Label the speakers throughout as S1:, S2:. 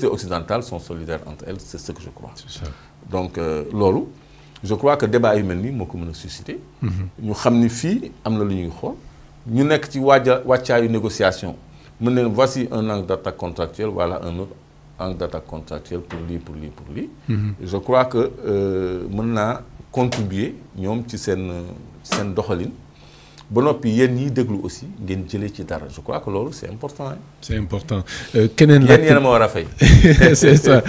S1: occidentales sont solidaires entre elles, c'est ce que je crois. Donc, lolo, je crois que le débat humain, moi, comme nous susciter, nous savons que nous avons nous sommes une négociation. Voici un angle d'attaque contractuel, voilà un autre angle d'attaque contractuel pour lui. Je crois que nous avons contribué à cette doxalin. Bon, puis il y a aussi je crois que c'est important. Hein?
S2: C'est important. C'est ça.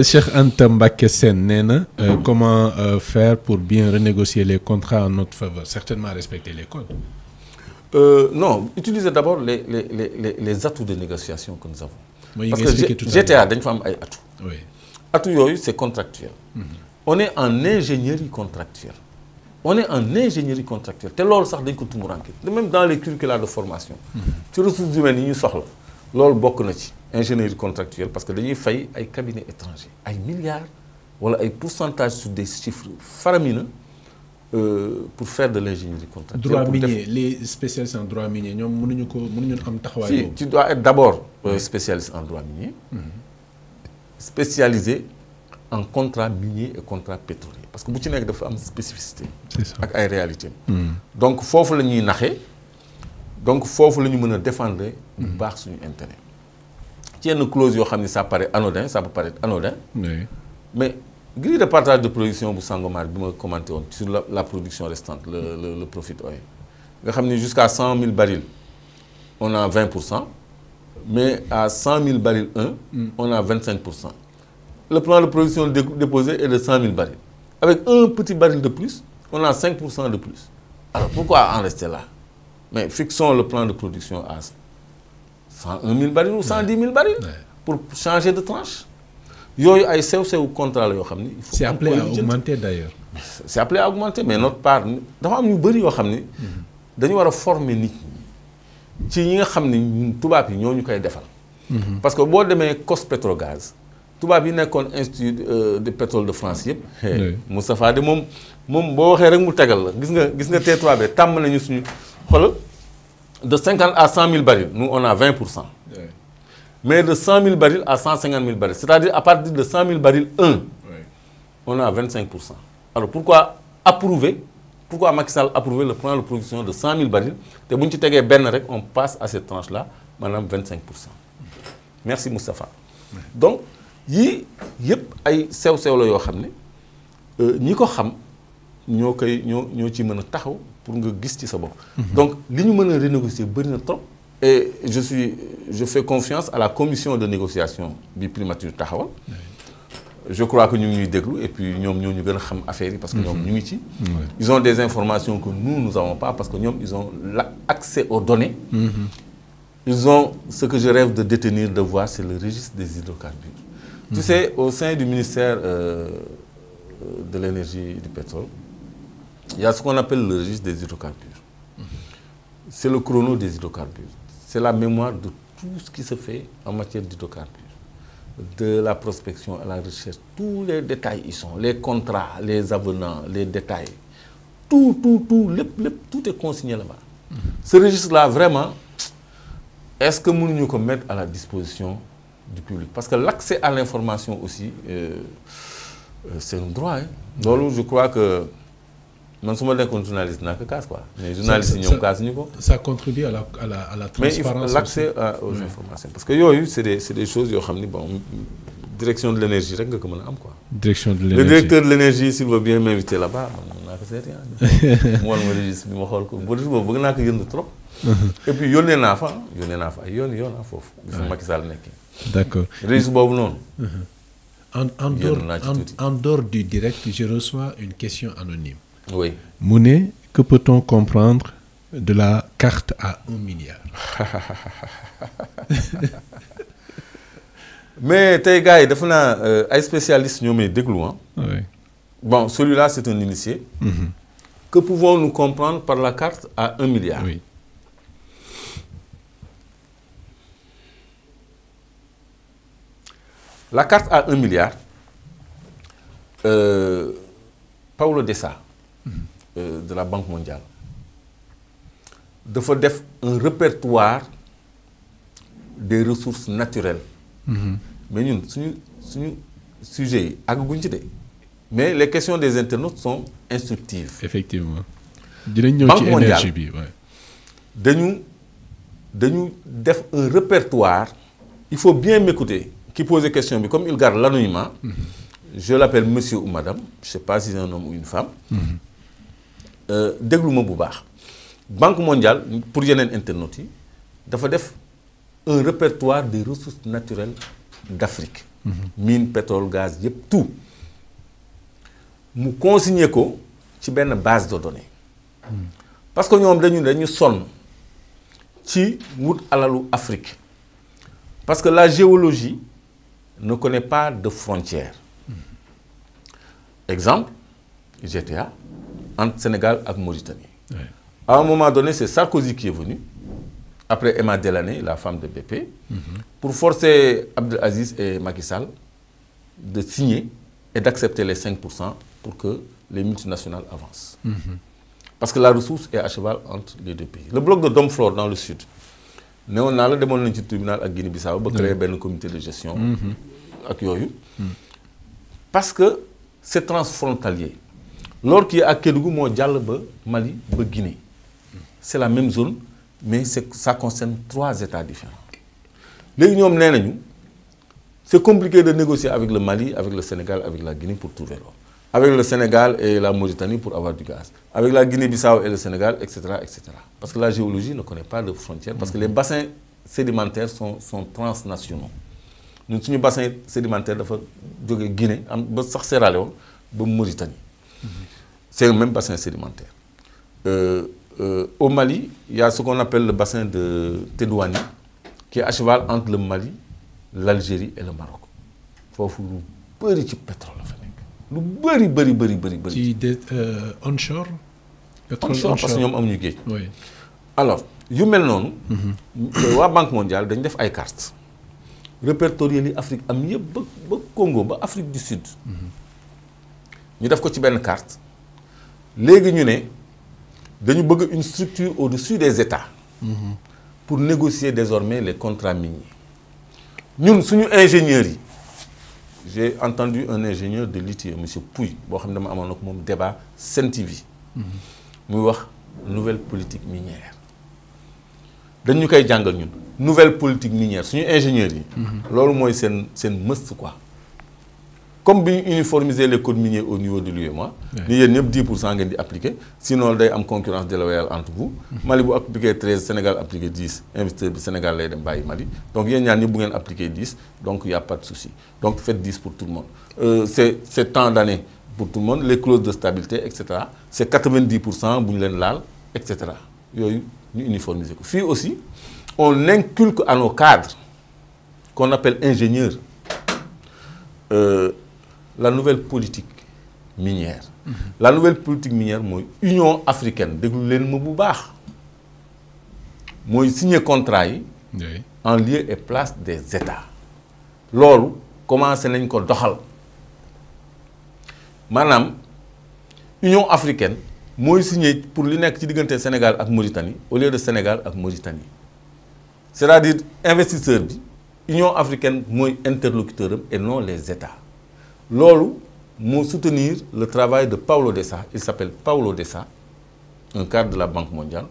S2: Cheikh Anta Mbacké Sène, comment faire pour bien renégocier les contrats en notre faveur? Certainement respecter les codes.
S1: Non, utilisez d'abord les atouts de négociation que nous avons.
S2: Moi,
S1: parce que GTA, il y a des atouts.
S2: Oui.
S1: Atouts, c'est contractuel. On est en ingénierie contractuelle. On est en ingénierie contractuelle. Même dans les curricula de formation. Tu ressources humaines, nous sommes là. Ingénierie contractuelle, parce que nous avons fait des cabinets étrangers. Des milliards, ou des pourcentages sur des chiffres faramineux pour faire de l'ingénierie contractuelle.
S2: Droit minier, les spécialistes en droit minier,
S1: si, tu dois être d'abord spécialiste en droit minier, spécialisé en contrat minier et contrat pétrolier. Parce que si tu as une spécificité, avec une réalité. Donc, il faut que nous naxé. Donc, il faut que nous défendre notre intérêt. Il y a une clause qui ça paraît anodin, ça peut paraître anodin. Mais, grille de partage de production pour Sangomar, je commenté sur la production restante, le profit oil. Jusqu'à 100 000 barils, on a 20%. Mais à 100 000 barils, on a 25%. Le plan de production déposé est de 100 000 barils. Avec un petit baril de plus, on a 5% de plus. Alors pourquoi en rester là? Mais fixons le plan de production à 101 000 barils ou 110 000 barils pour changer de tranche.
S2: C'est appelé à augmenter d'ailleurs.
S1: C'est appelé à augmenter, mais notre part, nous devons former les gens parce que si on a Cospetrogaz, tout le monde a institut de pétrole de France. Moustapha de de 50 à 100 000 barils, nous on a 20%. Mais de 100 000 barils à 150 000 barils, c'est-à-dire à partir de 100 000 barils 1, on a 25%. Alors pourquoi approuver? Pourquoi Macky Sall a approuvé le plan de production de 100 000 barils? On passe à cette tranche-là, madame 25%. Merci Moustapha. Donc, il y a des choses qui sont pour nga gis ci sa bopp. Donc li ñu mën a renégocier bëri na trop. Et je fais confiance à la commission de négociation bi primature taxawal. Je crois que ñu ngi ñuy déglu et puis ñoom ñoo ñu gën a xam affaire yi parce que ñoom ñu ngi ci. Ils ont des informations que nous n'avons pas parce que ñoom ils ont l'accès aux données. Ils ont ce que je rêve de détenir, de voir, c'est le registre des hydrocarbures. Tu sais, au sein du ministère de l'énergie et du pétrole, il y a ce qu'on appelle le registre des hydrocarbures. C'est le chrono des hydrocarbures. C'est la mémoire de tout ce qui se fait en matière d'hydrocarbures. De la prospection à la recherche. Tous les détails y sont. Les contrats, les avenants, les détails. Tout est consigné là-bas. Ce registre-là, vraiment, est-ce que nous pouvons mettre à la disposition du public? Parce que l'accès à l'information aussi, c'est un droit. Hein? Donc, je crois que je suis un journaliste, mais
S2: ça contribue à la transparence.
S1: Mais l'accès aux informations. Parce que c'est des choses, bon, direction de l'énergie,
S2: direction de l'énergie.
S1: Le directeur de l'énergie, s'il veut bien m'inviter là-bas, moi, et puis, il y a des enfants,
S2: D'accord. En dehors du direct, je reçois une question anonyme.
S1: Oui.
S2: Mouné, que peut-on comprendre de la carte à 1 milliard?
S1: Mais tes gars, il y a un spécialiste qui est déglou. Bon, celui-là, c'est un initié. Que pouvons-nous comprendre par la carte à 1 milliard?
S2: Oui.
S1: La carte à 1 milliard, Paulo Dessa, de la Banque mondiale, de faire un répertoire des ressources naturelles mais ñun suñu sujet yi àgguñ ci de mais les questions des internautes sont instructives.
S2: Effectivement. dinañ ñëw ci énergie bi ouais.
S1: dañu def un répertoire. Il faut bien m'écouter qui pose des questions mais comme il garde l'anonymat. Je l'appelle monsieur ou madame je sais pas si c'est un homme ou une femme. déglu ma bu baax. Banque mondiale pour yeneen internautes yi dafa def un répertoire des ressources naturelles d'Afrique. Mine pétrole gaz yëpp tout. mu consigné ko ci benn base de données. parce que ñoom dañu sonn ci wut alalu Afrique. parce que la géologie ne connaît pas de frontières. Exemple GTA entre Sénégal et Mauritanie. Ouais. À un moment donné, c'est Sarkozy qui est venu, après Emma Delaney, la femme de BP, pour forcer Abdelaziz et Macky Sall de signer et d'accepter les 5% pour que les multinationales avancent. Parce que la ressource est à cheval entre les deux pays. Le bloc de Domflor dans le sud, nous avons demandé au tribunal à Guinée-Bissau pour créer un comité de gestion. Parce que c'est transfrontalier. Lorsqu'il y a Kédougou, Mali, Guinée. C'est la même zone, mais ça concerne 3 États différents. C'est compliqué de négocier avec le Mali, avec le Sénégal, avec la Guinée pour trouver l'eau. Avec le Sénégal et la Mauritanie pour avoir du gaz. Avec la Guinée-Bissau et le Sénégal, etc., etc. Parce que la géologie ne connaît pas de frontières, parce que les bassins sédimentaires sont transnationaux. Nous avons un bassin sédimentaire de Guinée, de Mauritanie. C'est le même bassin sédimentaire. Au Mali, il y a ce qu'on appelle le bassin de Tédouani, qui est à cheval entre le Mali, l'Algérie et le Maroc. Il faut faire du pétrole. Lu bari
S2: onshore
S1: onshore parce que ñom amuñu géej.
S2: Oui.
S1: Alors yu mel noonu. Waa Banque mondiale dañ def ay cartes répertorier li Afrique am yëpp ba Congo ba Afrique du Sud. ñu def ko ci benn carte léegi ñu ne dañu bëgg une structure au-dessus des États. Pour négocier désormais les contrats miniers. Ñun suñu ingénieurs yi. J'ai entendu un ingénieur de l'ITIE, M. Pouy, qui a eu un débat Sen TV. Il a nouvelle politique minière. Nous avons une nouvelle politique minière. Si nous sommes ingénieurs, c'est un must. Comme nous uniformiser les codes miniers au niveau de l'UEMOA, nous avons 10% appliqués. Sinon, il y a une concurrence déloyale entre vous. Mali a appliqué 13, Sénégal a appliqué 10. Investisseurs du Sénégal a Mali. Donc, il y a appliqué 10. Donc, il n'y a pas de souci. Donc, faites 10 pour tout le monde. C'est tant d'années pour tout le monde. Les clauses de stabilité, etc. C'est 90%, etc. Nous uniformisons. Puis aussi, on inculque à nos cadres, qu'on appelle ingénieurs, la nouvelle politique minière. La nouvelle politique minière, c'est l'Union africaine. Moi, signer contrat en lieu et place des États. Lors, comment c'est qu'on doxal. Madame, l'Union africaine, moi, signé pour l'Union Sénégal et Mauritanie, au lieu de Sénégal et Mauritanie. C'est-à-dire, investisseurs, l'Union africaine, moi, interlocuteur et non les États. Lolo, moi soutenir le travail de Paulo Dessa. Il s'appelle Paulo Dessa, un cadre de la Banque mondiale,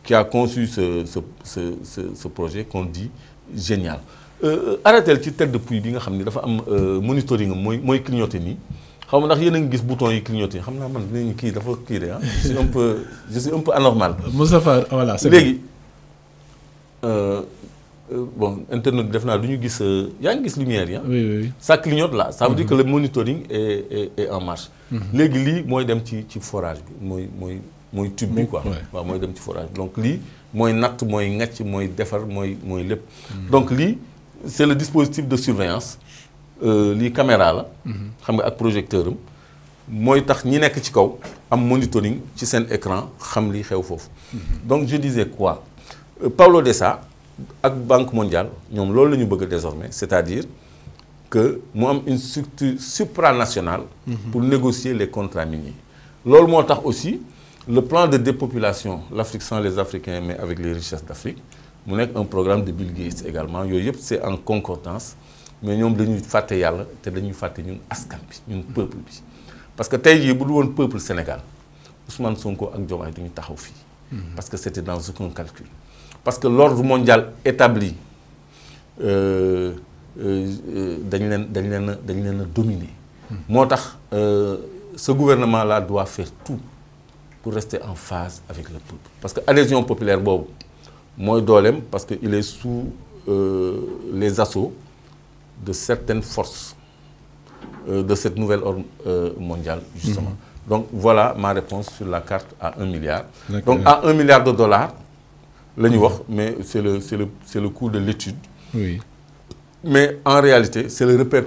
S1: qui a conçu ce projet qu'on dit génial. Arrêtez le titre depuis que vous avez monitoring, moi clignoté ni. Je sais que vous bouton qui clignoté. Je suis un peu anormal.
S2: Moustapha, voilà, c'est
S1: bon, Internet, il y a une lumière. Hein?
S2: Oui.
S1: Ça clignote là. Ça veut dire que le monitoring est en marche. Les glis, moi, je suis un forage. Moi, tube, quoi. Moi, je suis un forage. Donc, li, moi, nat, moi, ngat, moi, défar, moi, lep. Donc, li, c'est le dispositif de surveillance. Les caméras, là, avec projecteur. Moi, je suis un monitoring sur un écran. Donc, je disais quoi? Paulo Dessa, la Banque mondiale, nous avons désormais, c'est-à-dire que nous avons une structure supranationale pour négocier les contrats miniers. Lors aussi, le plan de dépopulation, l'Afrique sans les Africains, mais avec les richesses d'Afrique, nous avons un programme de Bill Gates également. C'est en concordance mais ñoom dañuy fàtte yàlla te dañuy fàtte ñun askan bi ñun peuple bi parce que tey jii bu dul woon peuple Sénégal Ousmane Sonko ak Diomaye duñu taxaw fii parce que c'était dans aucun calcul parce que l'ordre mondial établi dañ leen a dominer moo tax ce gouvernement là doit faire tout pour rester en phase avec le peuple parce que adhésion populaire boobu mooy dooleem parce que il est sous les assauts de certaines forces de cette nouvelle ordre mondiale justement. Donc voilà ma réponse sur la carte à 1 milliard. Donc à 1 milliard de dollars la ñu wax mais c'est le coût de l'étude.
S2: Oui.
S1: Mais en réalité c'est le repère